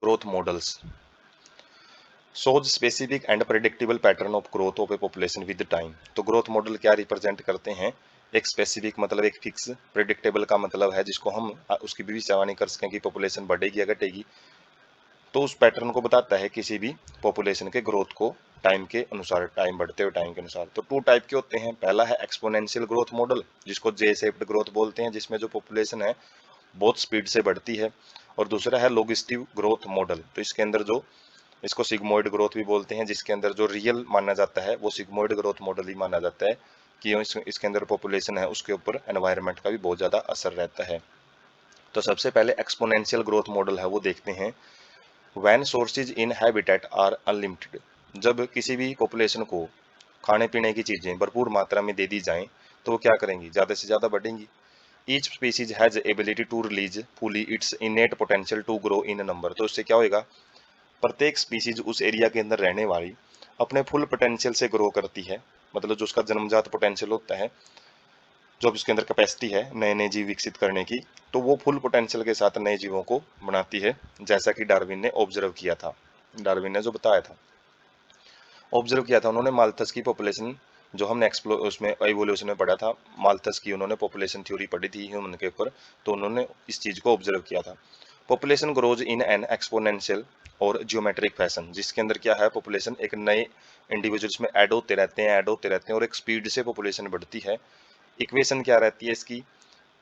growth models shows specific and predictable pattern of growth of a population with time। तो growth model क्या represent करते हैं? एक specific मतलब एक फिक्स, प्रेडिक्टेबल का मतलब है जिसको हम उसकी भविष्यवाणी कर सकें कि पॉपुलेशन बढ़ेगी या घटेगी। तो उस पैटर्न को बताता है किसी भी पॉपुलेशन के ग्रोथ को टाइम के अनुसार, टाइम बढ़ते हुए टाइम के अनुसार। तो टू टाइप के होते हैं। पहला है एक्सपोनेंशियल ग्रोथ मॉडल जिसको जे शेप्ड ग्रोथ बोलते हैं, जिसमें जो पॉपुलेशन है बहुत स्पीड से बढ़ती है। और दूसरा है लोगिस्टिव ग्रोथ मॉडल, तो इसके अंदर जो इसको सिग्मोइड ग्रोथ भी बोलते हैं, जिसके अंदर जो रियल माना जाता है वो सिग्मोइड ग्रोथ मॉडल ही माना जाता है कि इसके अंदर पॉपुलेशन है उसके ऊपर एनवायरनमेंट का भी बहुत ज़्यादा असर रहता है। तो सबसे पहले एक्सपोनेंशियल ग्रोथ मॉडल है वो देखते हैं। When sources in habitat are unlimited, जब किसी भी पॉपुलेशन को खाने पीने की चीज़ें भरपूर मात्रा में दे दी जाएं तो वो क्या करेंगी? ज़्यादा से ज़्यादा बढ़ेंगी। Each species has ability to release fully its innate potential to grow in number. तो उससे क्या होएगा? प्रत्येक स्पीसीज उस एरिया के अंदर रहने वाली अपने फुल पोटेंशियल से ग्रो करती है, मतलब जो उसका जन्मजात पोटेंशियल होता है, जो उसके अंदर कैपेसिटी है नए नए जीव विकसित करने की, तो वो फुल पोटेंशियल के साथ नए जीवों को बनाती है, जैसा कि डार्विन ने ऑब्जर्व किया था। डार्विन ने जो बताया था, ऑब्जर्व किया था उन्होंने, माल्थस की पॉपुलेशन जो हमने एक्सप्लोर उसमें इवोल्यूशन में पढ़ा था, माल्थस की उन्होंने पॉपुलेशन थ्योरी पढ़ी थी ह्यूमन के ऊपर, तो उन्होंने इस चीज़ को ऑब्जर्व किया था। Population grows in an exponential और जियोमेट्रिक फैशन, जिसके अंदर क्या है, पॉपुलेशन एक नए इंडिविजुअल्स में ऐड होते रहते हैं, ऐड होते रहते हैं और एक स्पीड से पॉपुलेशन बढ़ती है। इक्वेशन क्या रहती है इसकी?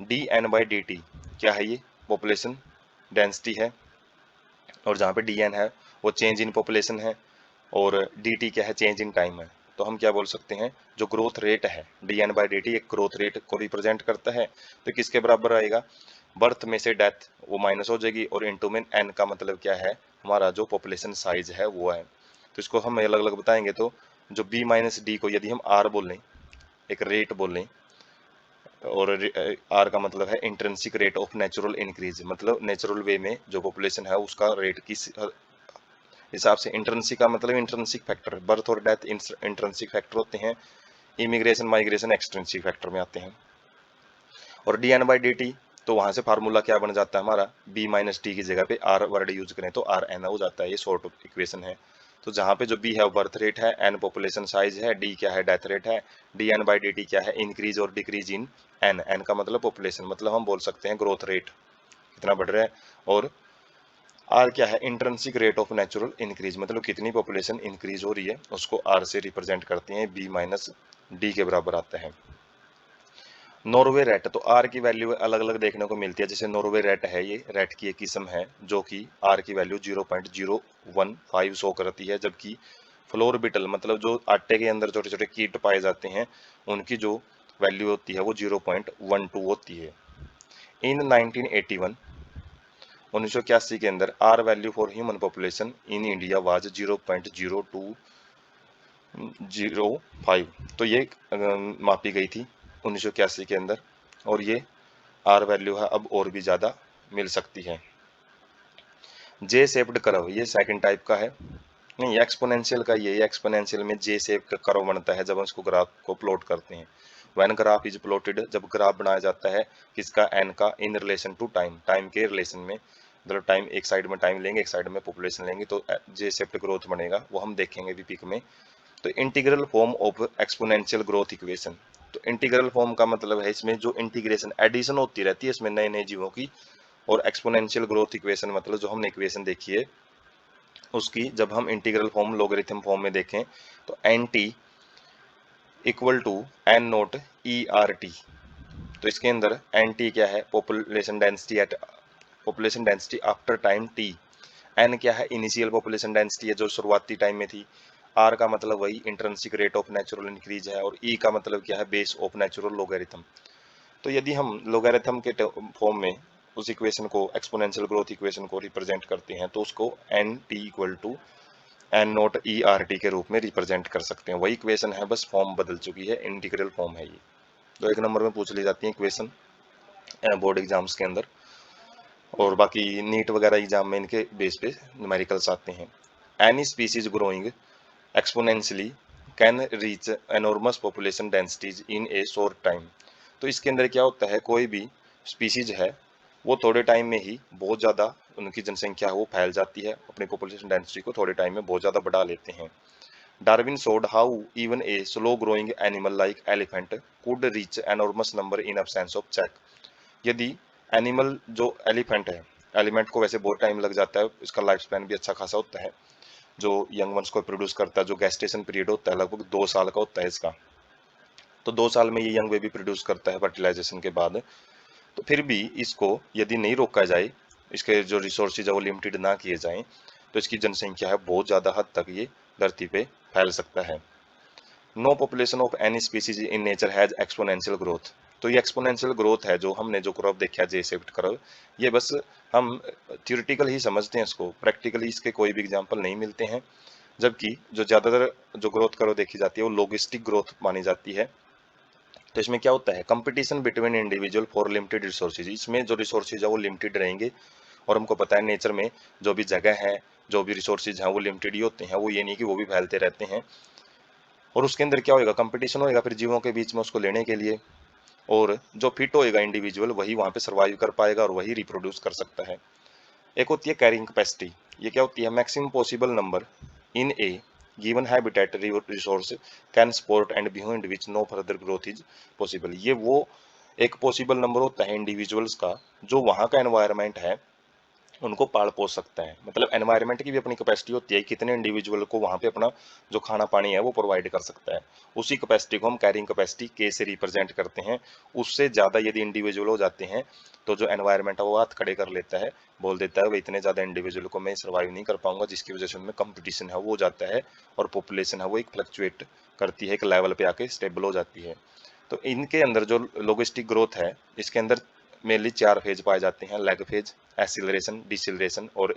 D N by D T, क्या है ये? पॉपुलेशन डेंसिटी है, और जहाँ पे डी एन है वो चेंज इन पॉपुलेशन है, और डी टी क्या है? चेंज इन टाइम है। तो हम क्या बोल सकते हैं, जो ग्रोथ रेट है D N by D T एक ग्रोथ रेट को रिप्रेजेंट करता है। तो किसके बराबर आएगा? बर्थ में से डेथ वो माइनस हो जाएगी, और इंटू में एन का मतलब क्या है? हमारा जो पॉपुलेशन साइज है वो है। तो इसको हम अलग अलग बताएंगे। तो जो बी माइनस डी को यदि हम आर बोल लें, एक रेट बोल लें, और आर का मतलब है intrinsic rate of natural increase, मतलब नेचुरल वे में जो पॉपुलेशन है उसका रेट किस हिसाब से। इंट्रिंसिक का मतलब इंट्रिंसिक फैक्टर, बर्थ और डेथ इंट्रिंसिक फैक्टर होते हैं, इमिग्रेशन माइग्रेशन एक्सट्रिंसिक फैक्टर में आते हैं। और D N by D T, तो वहां से फार्मूला क्या बन जाता है हमारा? बी माइनस टी की जगह पे आर वर्ड यूज करें तो आर एन हो जाता है। ये शॉर्ट इक्वेशन है। तो जहाँ पे जो बी है वो बर्थ रेट है, एन पॉपुलेशन साइज है, डी क्या है? डेथ रेट है, D N by D T क्या है? इंक्रीज और डिक्रीज इन एन, एन का मतलब पॉपुलेशन, मतलब हम बोल सकते हैं ग्रोथ रेट कितना बढ़ रहा है। और आर क्या है? Intrinsic rate of natural increase, मतलब कितनी पॉपुलेशन इंक्रीज हो रही है उसको आर से रिप्रेजेंट करते हैं, बी माइनस डी के बराबर आता है। नॉर्वे रेट, तो आर की वैल्यू अलग अलग देखने को मिलती है। जैसे नॉर्वे रेट है, ये रेट की एक किस्म है जो कि आर की वैल्यू 0.015 शो करती है, जबकि फ्लोर बिटल मतलब जो आटे के अंदर छोटे छोटे कीट पाए जाते हैं उनकी जो वैल्यू होती है वो 0.12 होती है। इन 1981 1981 के अंदर R value for human population in India was 0.0205, तो ये मापी गई थी 1981 के अंदर, और ये आर वैल्यू है अब और भी ज़्यादा मिल सकती है। जे शेप्ड कर्व, ये सेकंड टाइप का है, नहीं एक्सपोनेंशियल का ये एक्सपोनेंशियल में जे शेप का कर्व बनता है जब हम इसको ग्राफ को प्लॉट करते हैं। व्हेन ग्राफ इज प्लॉटेड, जब ग्राफ बनाया जाता है किसका? एन का, in relation to time, time के रिलेशन में, मतलब टाइम एक साइड में टाइम लेंगे एक साइड में पॉपुलेशन लेंगे तो जे शेप्ड ग्रोथ बनेगा, वो हम देखेंगे भी पिक में। तो integral form of exponential growth equation, तो इंटीग्रल फॉर्म का मतलब है इसमें जो इंटीग्रेशन एडिशन होती रहती है इसमें नए नए जीवों की, और एक्सपोनेंशियल ग्रोथ इक्वेशन मतलब जो हमने इक्वेशन देखी है उसकी जब हम इंटीग्रल फॉर्म लोगरिथम फॉर्म में देखें तो N T equal to N naught E R T. तो इसके अंदर एन टी क्या है? Population density at, population density after time T. N क्या है? इनिशियल पॉपुलेशन डेंसिटी है जो शुरुआती टाइम में थी। आर का मतलब वही intrinsic rate of natural increase है, और ई का मतलब क्या है? Base of natural logarithm. तो यदि हम लोगरिथम के फॉर्म में उस इक्वेशन को, एक्सपोनेंशियल ग्रोथ इक्वेशन को रिप्रेजेंट करते हैं तो उसको N T equal to N naught E R T के रूप में रिप्रेजेंट कर सकते हैं। वही इक्वेशन है, बस फॉर्म बदल चुकी है, इंटीग्रल फॉर्म है ये। तो एक नंबर में पूछ ली जाती है इक्वेशन बोर्ड एग्जाम्स के अंदर, और बाकी नीट वगैरह एग्जाम में इनके बेस पे न्यूमेरिकल्स आते हैं। Any species growing exponentially can reach enormous population densities in A short time. तो इसके अंदर क्या होता है, कोई भी स्पीसीज है वो थोड़े टाइम में ही बहुत ज़्यादा उनकी जनसंख्या है वो फैल जाती है, अपनी पॉपुलेशन डेंसिटी को थोड़े टाइम में बहुत ज़्यादा बढ़ा लेते हैं। Darwin showed how even a slow growing animal like elephant could reach enormous number in absence of check। यदि एनिमल जो एलिफेंट है, एलिफेंट को वैसे बहुत टाइम लग जाता है, इसका लाइफ स्पैन भी अच्छा खासा होता है, जो यंग वंस को प्रोड्यूस करता है, जो गेस्टेशन पीरियड होता है लगभग 2 साल का होता है इसका, तो 2 साल में ये यंग बेबी प्रोड्यूस करता है फर्टिलाइजेशन के बाद। तो फिर भी इसको यदि नहीं रोका जाए, इसके जो रिसोर्सेज है वो लिमिटेड ना किए जाएं, तो इसकी जनसंख्या है बहुत ज़्यादा हद तक ये धरती पे फैल सकता है। No population of any species in nature has exponential growth. तो ये एक्सपोनेंशियल ग्रोथ है जो हमने जो कर्व देखा है, जे शेप्ड कर्व, ये बस हम थ्योरेटिकल ही समझते हैं इसको, प्रैक्टिकली इसके कोई भी एग्जांपल नहीं मिलते हैं। जबकि जो ज़्यादातर जो ग्रोथ कर्व देखी जाती है वो लॉजिस्टिक ग्रोथ मानी जाती है। तो इसमें क्या होता है, competition between individual for limited resources. इसमें जो रिसोर्सेज है वो लिमिटेड रहेंगे, और हमको पता है नेचर में जो भी जगह है, जो भी रिसोर्सेज हैं वो लिमिटेड ही होते हैं, वो ये नहीं कि वो भी फैलते रहते हैं। और उसके अंदर क्या होएगा, कंपटीशन होएगा फिर जीवों के बीच में उसको लेने के लिए, और जो फिट होएगा इंडिविजुअल वही वहाँ पे सर्वाइव कर पाएगा और वही रिप्रोड्यूस कर सकता है। एक होती है कैरिंग कैपेसिटी। ये क्या होती है, maximum possible number in a given habitat resource can support and beyond which no further growth is possible. ये वो एक पॉसिबल नंबर होता है इंडिविजुअल्स का, जो वहाँ का एनवायरनमेंट है उनको पाल पोस सकता है। मतलब एनवायरनमेंट की भी अपनी कैपेसिटी होती है, कितने इंडिविजुअल को वहाँ पे अपना जो खाना पानी है वो प्रोवाइड कर सकता है। उसी कैपेसिटी को हम कैरिंग कैपेसिटी के से रिप्रेजेंट करते हैं। उससे ज़्यादा यदि इंडिविजुअल हो जाते हैं तो जो एनवायरनमेंट है वो हाथ खड़े कर लेता है, बोल देता है भाई इतने ज़्यादा इंडिविजुअल को मैं सर्वाइव नहीं कर पाऊंगा, जिसकी वजह से उनमें कंपटीशन है वो हो जाता है, और पॉपुलेशन है वो एक फ्लक्चुएट करती है, एक लेवल पे आके स्टेबल हो जाती है। तो इनके अंदर जो लॉजिस्टिक ग्रोथ है, इसके अंदर मेनली 4 फेज पाए जाते हैं, लैग फेज, एक्सीलरेशन, डिसेलरेशन और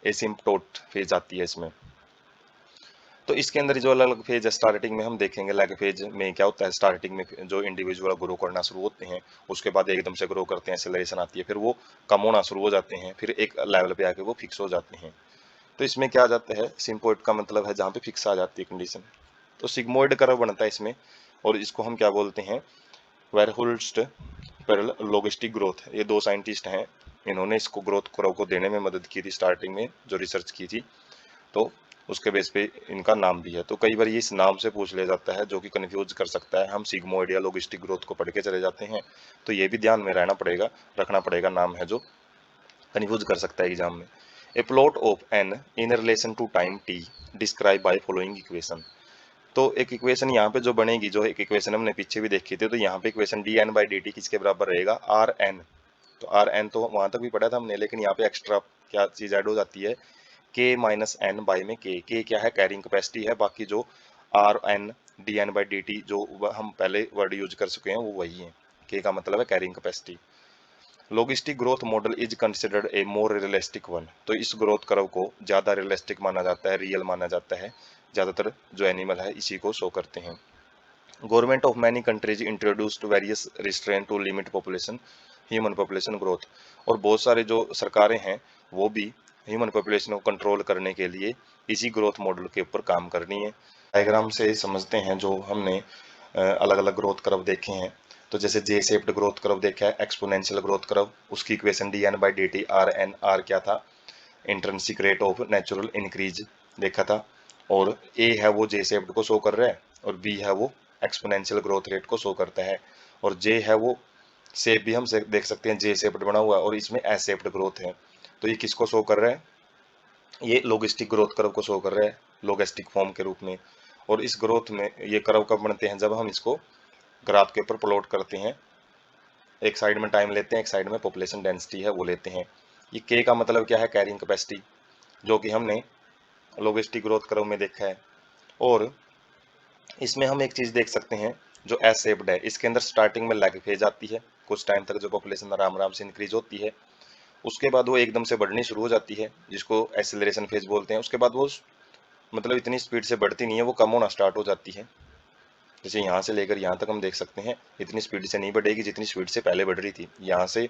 एसिम्पटोट फेज आती है इसमें। तो इसके अंदर जो अलग अलग फेज है, स्टार्टिंग में हम देखेंगे लैग फेज में क्या होता है, स्टार्टिंग में जो इंडिविजुअल ग्रो करना शुरू होते हैं, उसके बाद एकदम से ग्रो करते हैं, एक्सीलरेशन आती है, फिर वो कम होना शुरू हो जाते हैं, फिर एक लेवल पे आके वो फिक्स हो जाते हैं। तो इसमें क्या आ जाता है, सिम्पोइड का मतलब है जहाँ पे फिक्स आ जाती है कंडीशन। तो सिग्मोइड कर्व बनता है इसमें, और इसको हम क्या बोलते हैं, वेरहुल्स्ट लॉजिस्टिक ग्रोथ। ये 2 साइंटिस्ट हैं, इन्होंने इसको ग्रोथ कर्व को देने में मदद की थी स्टार्टिंग में, जो रिसर्च की थी, तो उसके बेस पे इनका नाम भी है। तो कई बार ये इस नाम से पूछ लिया जाता है, जो कि कंफ्यूज कर सकता है। हम सिग्मोइड या लॉजिस्टिक ग्रोथ को पढ़ के चले जाते हैं, तो ये भी ध्यान में रहना पड़ेगा, रखना पड़ेगा, नाम है जो कंफ्यूज कर सकता है एग्जाम में। A plot of N in relation to time T describe by following equation. तो एक इक्वेशन यहाँ पे जो बनेगी, जो एक इक्वेशन हमने पीछे भी देखी थी, तो यहाँ पे equation D N by D T किसके बराबर रहेगा, आर एन। तो आर एन तो वहां तक भी पढ़ा था हमने, लेकिन यहाँ पे एक्स्ट्रा क्या चीज ऐड हो जाती है, के माइनस एन बाई में के क्या है, कैरिंग कैपेसिटी है, बाकी जो R N D N by D T जो हम पहले वर्ड यूज कर चुके हैं वो वही है, के का मतलब है carrying capacity. Logistic growth model is considered a more realistic one. तो इस ग्रोथ कर्व को ज़्यादा रियलिस्टिक माना जाता है, रियल माना जाता है, ज़्यादातर जो एनिमल है इसी को शो करते हैं। Government of many countries introduced various restraint to limit population human population growth. और बहुत सारे जो सरकारें हैं वो भी ह्यूमन पॉपुलेशन को कंट्रोल करने के लिए इसी ग्रोथ मॉडल के ऊपर काम करनी है। डायग्राम से समझते हैं, जो हमने अलग अलग ग्रोथ कर्व देखे हैं। तो जैसे जे शेप्ड ग्रोथ कर्व देखा है, एक्सपोनेंशियल ग्रोथ कर्व, उसकी equation D N by D T, R N, R क्या था, intrinsic rate of natural increase देखा था, और ए है वो जे शेप्ड को शो कर रहा है, और बी है वो एक्सपोनेंशियल ग्रोथ रेट को शो करता है, और जे है वो शेप भी हम देख सकते हैं, जे शेप्ड बना हुआ है, और इसमें एस शेप्ड ग्रोथ है। तो ये किसको शो कर रहा है, ये लॉजिस्टिक ग्रोथ कर्व को शो कर रहा है, लॉजिस्टिक फॉर्म के रूप में। और इस ग्रोथ में ये कर्व कब बनते हैं, जब हम इसको ग्राफ के ऊपर प्लॉट करते हैं, एक साइड में टाइम लेते हैं, एक साइड में पॉपुलेशन डेंसिटी है वो लेते हैं। ये के का मतलब क्या है, कैरिंग कैपेसिटी, जो कि हमने लॉजिस्टिक ग्रोथ कर्व में देखा है। और इसमें हम एक चीज देख सकते हैं, जो एस शेप्ड है, इसके अंदर स्टार्टिंग में लैग फेज आती है, कुछ टाइम तक जो पॉपुलेशन आराम आराम से इंक्रीज होती है, उसके बाद वो एकदम से बढ़नी शुरू हो जाती है, जिसको एक्सेलरेशन फेज बोलते हैं। उसके बाद वो मतलब इतनी स्पीड से बढ़ती नहीं है, वो कम होना स्टार्ट हो जाती है। जैसे यहाँ से लेकर यहाँ तक हम देख सकते हैं, इतनी स्पीड से नहीं बढ़ेगी जितनी स्पीड से पहले बढ़ रही थी, यहाँ से,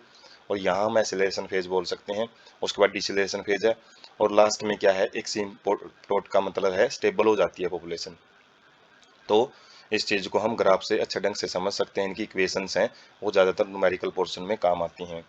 और यहाँ हम एक्सेलरेशन फेज बोल सकते हैं। उसके बाद डिसेलरेशन फेज है, और लास्ट में क्या है, एक सिम्पोट का मतलब है स्टेबल हो जाती है पॉपुलेशन। तो इस चीज़ को हम ग्राफ से अच्छे ढंग से समझ सकते हैं, इनकी इक्वेशंस हैं वो ज़्यादातर न्यूमेरिकल पोर्शन में काम आती हैं।